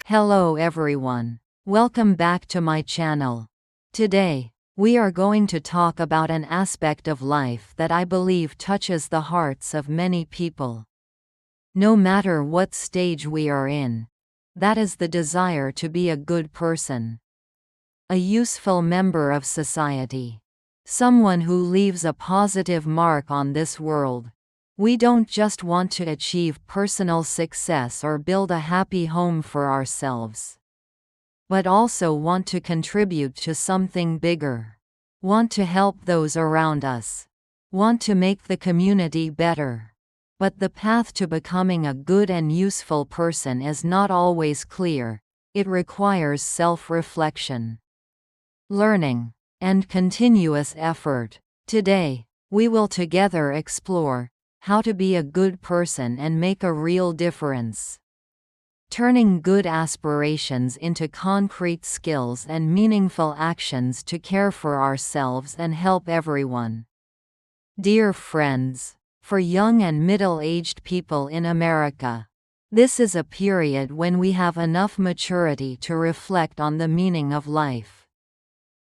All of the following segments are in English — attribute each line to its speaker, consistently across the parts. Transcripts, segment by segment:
Speaker 1: Hello everyone. Welcome back to my channel. Today, we are going to talk about an aspect of life that I believe touches the hearts of many people. No matter what stage we are in, that is the desire to be a good person. A useful member of society. Someone who leaves a positive mark on this world. We don't just want to achieve personal success or build a happy home for ourselves, but also want to contribute to something bigger. Want to help those around us. Want to make the community better. But the path to becoming a good and useful person is not always clear. It requires self-reflection, learning, and continuous effort. Today, we will together explore how to be a good person and make a real difference. Turning good aspirations into concrete skills and meaningful actions to care for ourselves and help everyone. Dear friends, for young and middle-aged people in America, this is a period when we have enough maturity to reflect on the meaning of life.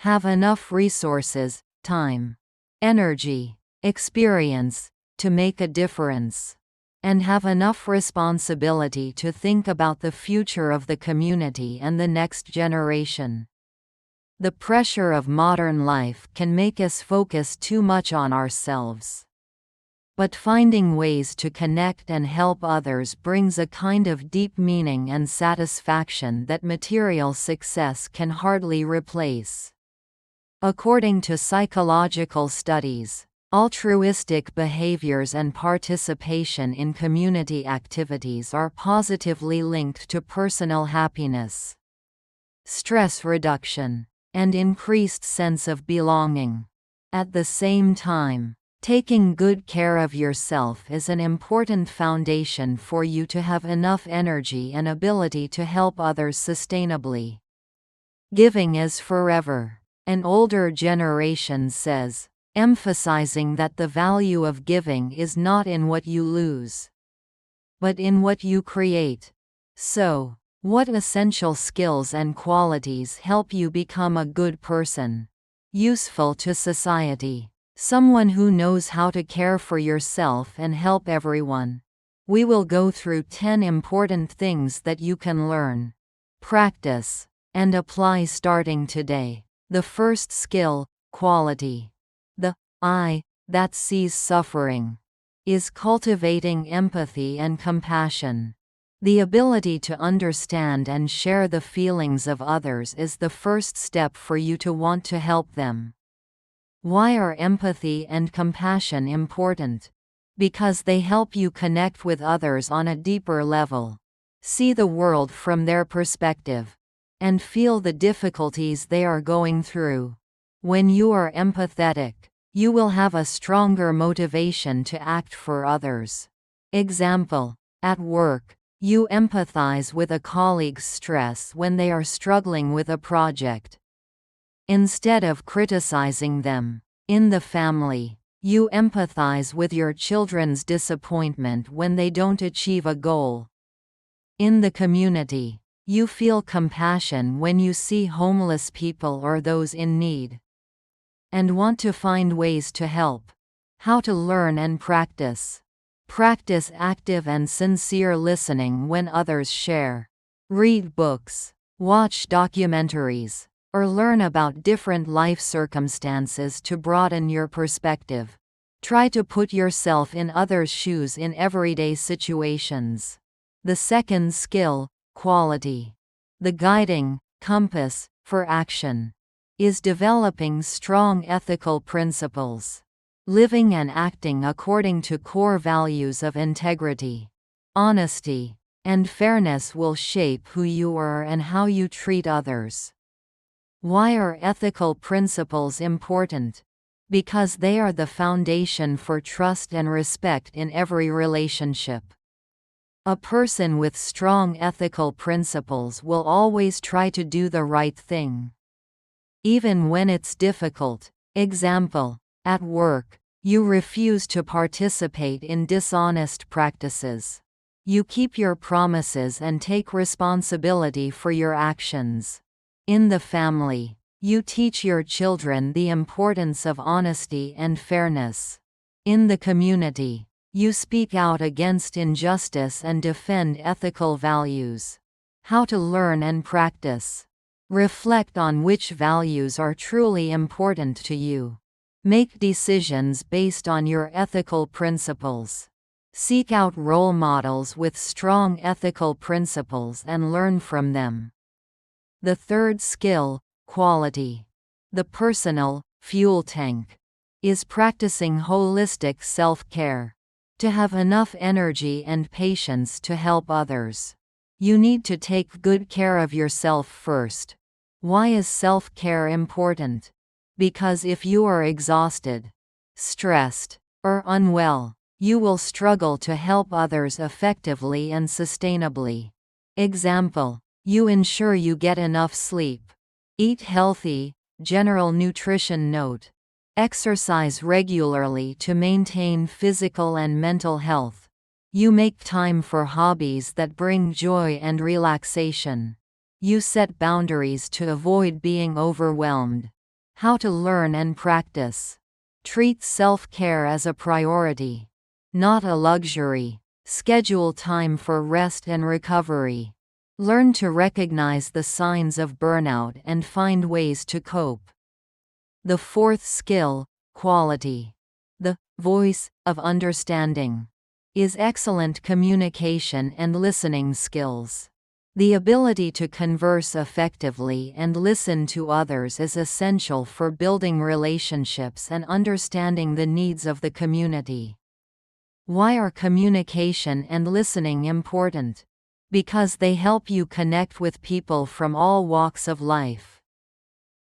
Speaker 1: Have enough resources, time, energy, experience, to make a difference, and have enough responsibility to think about the future of the community and the next generation. The pressure of modern life can make us focus too much on ourselves. But finding ways to connect and help others brings a kind of deep meaning and satisfaction that material success can hardly replace. According to psychological studies, altruistic behaviors and participation in community activities are positively linked to personal happiness, stress reduction, and increased sense of belonging. At the same time, taking good care of yourself is an important foundation for you to have enough energy and ability to help others sustainably. Giving is forever, an older generation says, emphasizing that the value of giving is not in what you lose, but in what you create. So, what essential skills and qualities help you become a good person? Useful to society. Someone who knows how to care for yourself and help everyone. We will go through 10 important things that you can learn, practice, and apply starting today. The first skill, quality. The I that sees suffering is cultivating empathy and compassion. The ability to understand and share the feelings of others is the first step for you to want to help them. Why are empathy and compassion important? Because they help you connect with others on a deeper level, see the world from their perspective, and feel the difficulties they are going through. When you are empathetic, you will have a stronger motivation to act for others. Example, at work, you empathize with a colleague's stress when they are struggling with a project, instead of criticizing them. In the family, you empathize with your children's disappointment when they don't achieve a goal. In the community, you feel compassion when you see homeless people or those in need, and want to find ways to help. How to learn and practice. Practice active and sincere listening when others share. Read books, watch documentaries, or learn about different life circumstances to broaden your perspective. Try to put yourself in others' shoes in everyday situations. The second skill, quality. The guiding compass for action is developing strong ethical principles. Living and acting according to core values of integrity, honesty, and fairness will shape who you are and how you treat others. Why are ethical principles important? Because they are the foundation for trust and respect in every relationship. A person with strong ethical principles will always try to do the right thing, even when it's difficult. Example, at work, you refuse to participate in dishonest practices. You keep your promises and take responsibility for your actions. In the family, you teach your children the importance of honesty and fairness. In the community, you speak out against injustice and defend ethical values. How to learn and practice. Reflect on which values are truly important to you. Make decisions based on your ethical principles. Seek out role models with strong ethical principles and learn from them. The third skill, quality. The personal fuel tank is practicing holistic self-care. To have enough energy and patience to help others, you need to take good care of yourself first. Why is self-care important? Because if you are exhausted, stressed, or unwell, you will struggle to help others effectively and sustainably. Example: you ensure you get enough sleep. Eat healthy. General nutrition note: exercise regularly to maintain physical and mental health. You make time for hobbies that bring joy and relaxation. You set boundaries to avoid being overwhelmed. How to learn and practice. Treat self-care as a priority, not a luxury. Schedule time for rest and recovery. Learn to recognize the signs of burnout and find ways to cope. The fourth skill, quality. The voice of understanding is excellent communication and listening skills. The ability to converse effectively and listen to others is essential for building relationships and understanding the needs of the community. Why are communication and listening important? Because they help you connect with people from all walks of life,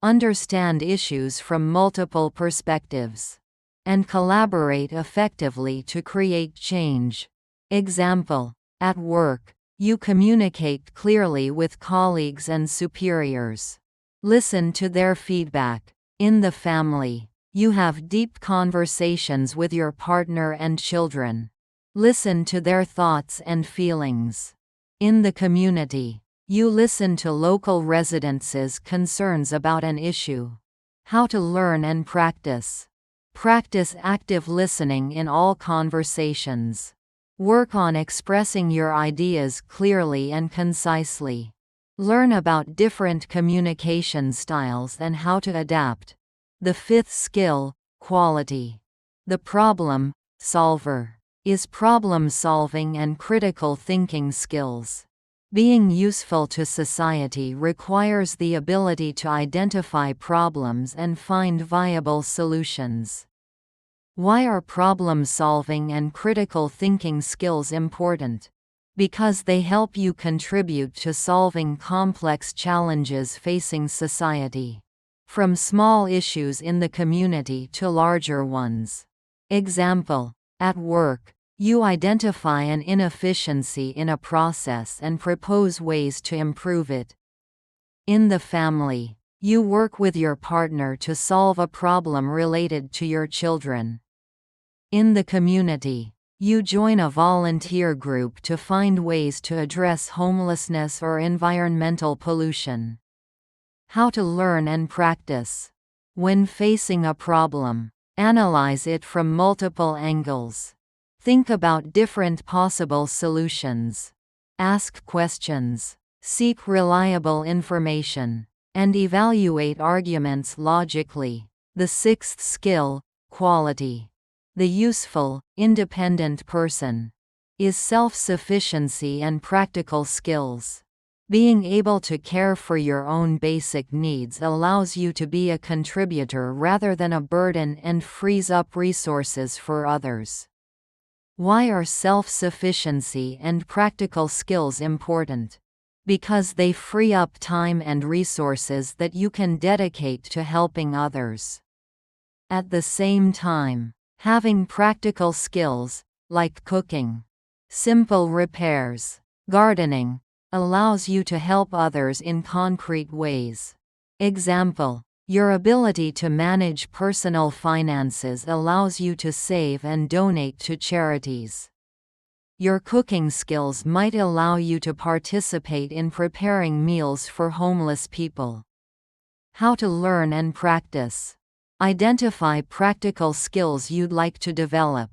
Speaker 1: understand issues from multiple perspectives, and collaborate effectively to create change. Example: at work, you communicate clearly with colleagues and superiors. Listen to their feedback. In the family, you have deep conversations with your partner and children. Listen to their thoughts and feelings. In the community, you listen to local residents' concerns about an issue. How to learn and practice. Practice active listening in all conversations. Work on expressing your ideas clearly and concisely. Learn about different communication styles and how to adapt. The fifth skill, quality. The problem solver is problem-solving and critical thinking skills. Being useful to society requires the ability to identify problems and find viable solutions. Why are problem-solving and critical thinking skills important? Because they help you contribute to solving complex challenges facing society, from small issues in the community to larger ones. Example: at work, you identify an inefficiency in a process and propose ways to improve it. In the family, you work with your partner to solve a problem related to your children. In the community, you join a volunteer group to find ways to address homelessness or environmental pollution. How to learn and practice. When facing a problem, analyze it from multiple angles. Think about different possible solutions. Ask questions. Seek reliable information. And evaluate arguments logically. The sixth skill, quality. The useful, independent person is self-sufficiency and practical skills. Being able to care for your own basic needs allows you to be a contributor rather than a burden and frees up resources for others. Why are self-sufficiency and practical skills important? Because they free up time and resources that you can dedicate to helping others. At the same time, having practical skills, like cooking, simple repairs, gardening, allows you to help others in concrete ways. Example: your ability to manage personal finances allows you to save and donate to charities. Your cooking skills might allow you to participate in preparing meals for homeless people. How to learn and practice. Identify practical skills you'd like to develop.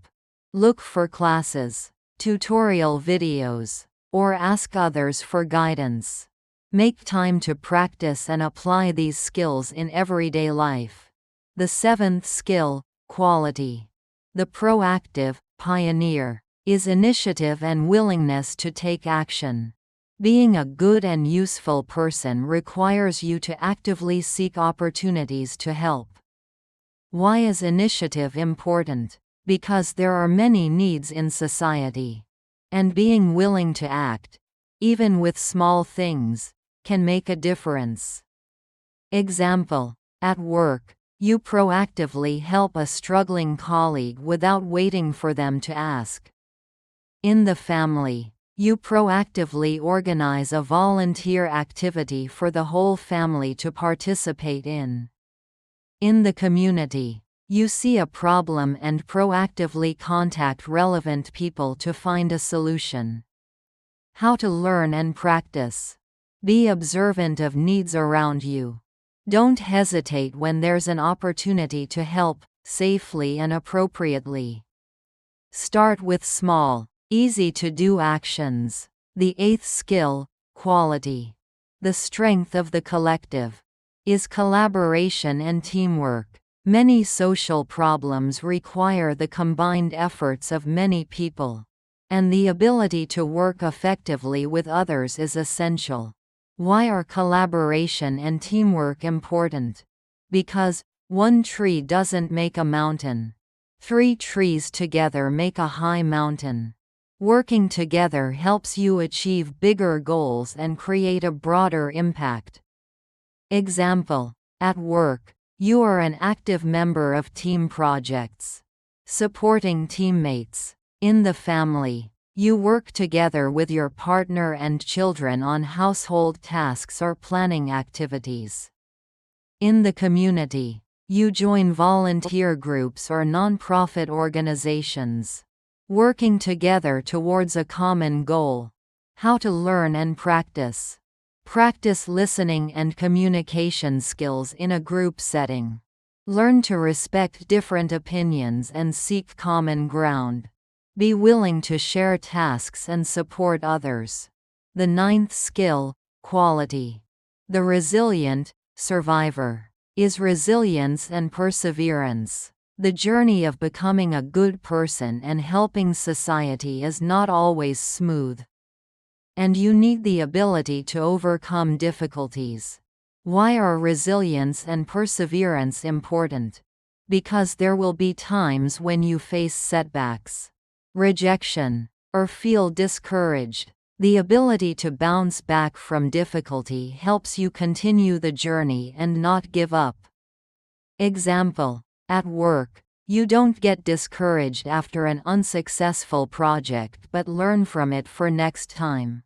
Speaker 1: Look for classes, tutorial videos, or ask others for guidance. Make time to practice and apply these skills in everyday life. The seventh skill, quality. The proactive, pioneer, is initiative and willingness to take action. Being a good and useful person requires you to actively seek opportunities to help. Why is initiative important? Because there are many needs in society. And being willing to act, even with small things, can make a difference. Example: at work, you proactively help a struggling colleague without waiting for them to ask. In the family, you proactively organize a volunteer activity for the whole family to participate in. In the community, you see a problem and proactively contact relevant people to find a solution. How to learn and practice. Be observant of needs around you. Don't hesitate when there's an opportunity to help, safely and appropriately. Start with small, easy-to-do actions. The eighth skill, quality. The strength of the collective is collaboration and teamwork. Many social problems require the combined efforts of many people, and the ability to work effectively with others is essential. Why are collaboration and teamwork important? Because one tree doesn't make a mountain. 3 trees together make a high mountain. Working together helps you achieve bigger goals and create a broader impact. Example: at work, you are an active member of team projects, supporting teammates. In the family, you work together with your partner and children on household tasks or planning activities. In the community, you join volunteer groups or non-profit organizations, working together towards a common goal. How to learn and practice. Practice listening and communication skills in a group setting. Learn to respect different opinions and seek common ground. Be willing to share tasks and support others. The ninth skill, quality. The resilient survivor is resilience and perseverance. The journey of becoming a good person and helping society is not always smooth, and you need the ability to overcome difficulties. Why are resilience and perseverance important? Because there will be times when you face setbacks, rejection, or feel discouraged. The ability to bounce back from difficulty helps you continue the journey and not give up. Example: at work, you don't get discouraged after an unsuccessful project but learn from it for next time.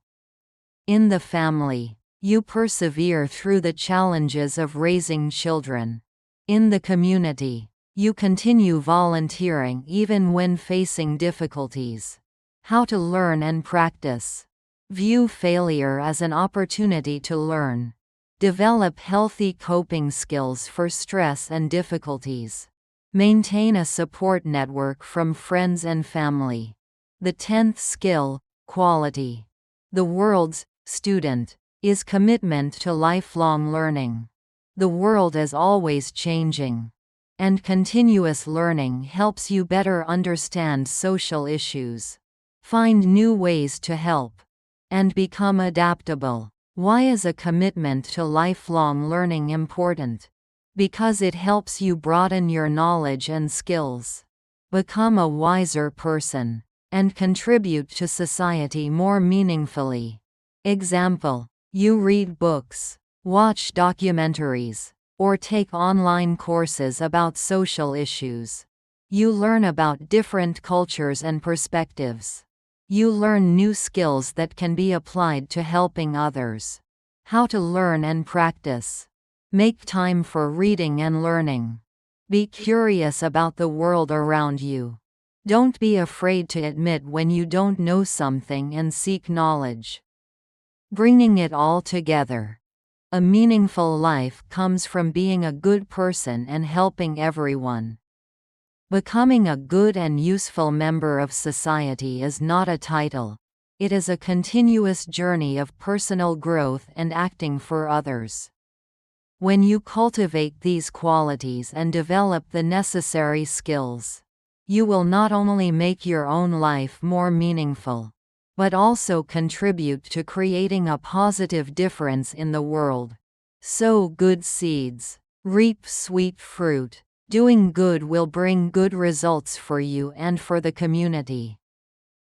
Speaker 1: In the family, you persevere through the challenges of raising children. In the community, you continue volunteering even when facing difficulties. How to learn and practice. View failure as an opportunity to learn. Develop healthy coping skills for stress and difficulties. Maintain a support network from friends and family. The 10th skill, quality. The world's student is commitment to lifelong learning. The world is always changing, and continuous learning helps you better understand social issues, find new ways to help, and become adaptable. Why is a commitment to lifelong learning important? Because it helps you broaden your knowledge and skills, become a wiser person, and contribute to society more meaningfully. Example: you read books, watch documentaries, or take online courses about social issues. You learn about different cultures and perspectives. You learn new skills that can be applied to helping others. How to learn and practice. Make time for reading and learning. Be curious about the world around you. Don't be afraid to admit when you don't know something and seek knowledge. Bringing it all together. A meaningful life comes from being a good person and helping everyone. Becoming a good and useful member of society is not a title. It is a continuous journey of personal growth and acting for others. When you cultivate these qualities and develop the necessary skills, you will not only make your own life more meaningful, but also contribute to creating a positive difference in the world. Sow good seeds, reap sweet fruit. Doing good will bring good results for you and for the community.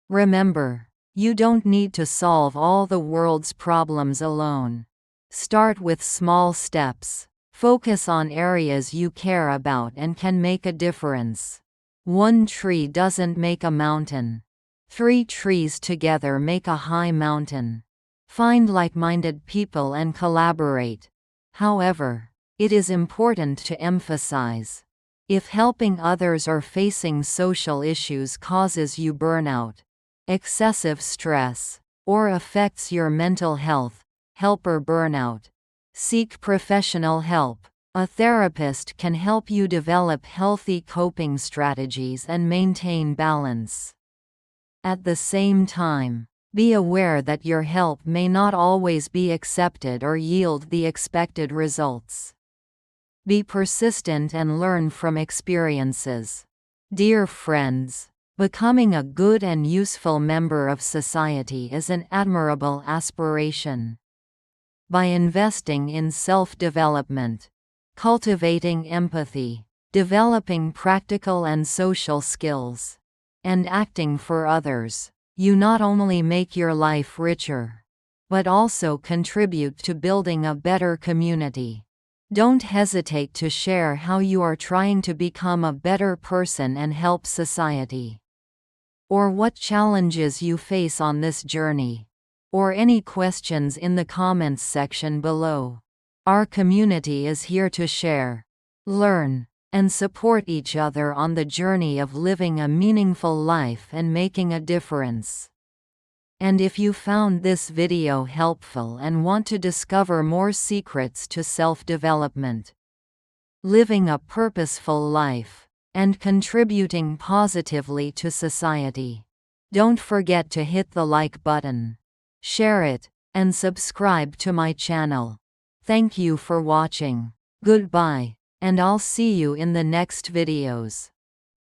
Speaker 1: Remember, you don't need to solve all the world's problems alone. Start with small steps. Focus on areas you care about and can make a difference. One tree doesn't make a mountain. 3 trees together make a high mountain. Find like-minded people and collaborate. However, it is important to emphasize, if helping others or facing social issues causes you burnout, excessive stress, or affects your mental health, help or burnout, seek professional help. A therapist can help you develop healthy coping strategies and maintain balance. At the same time, be aware that your help may not always be accepted or yield the expected results. Be persistent and learn from experiences. Dear friends, becoming a good and useful member of society is an admirable aspiration. By investing in self-development, cultivating empathy, developing practical and social skills, and acting for others, you not only make your life richer, but also contribute to building a better community. Don't hesitate to share how you are trying to become a better person and help society, or what challenges you face on this journey, or any questions in the comments section below. Our community is here to share, learn, and support each other on the journey of living a meaningful life and making a difference. And if you found this video helpful and want to discover more secrets to self-development, living a purposeful life, and contributing positively to society, don't forget to hit the like button, share it, and subscribe to my channel. Thank you for watching. Goodbye, and I'll see you in the next videos.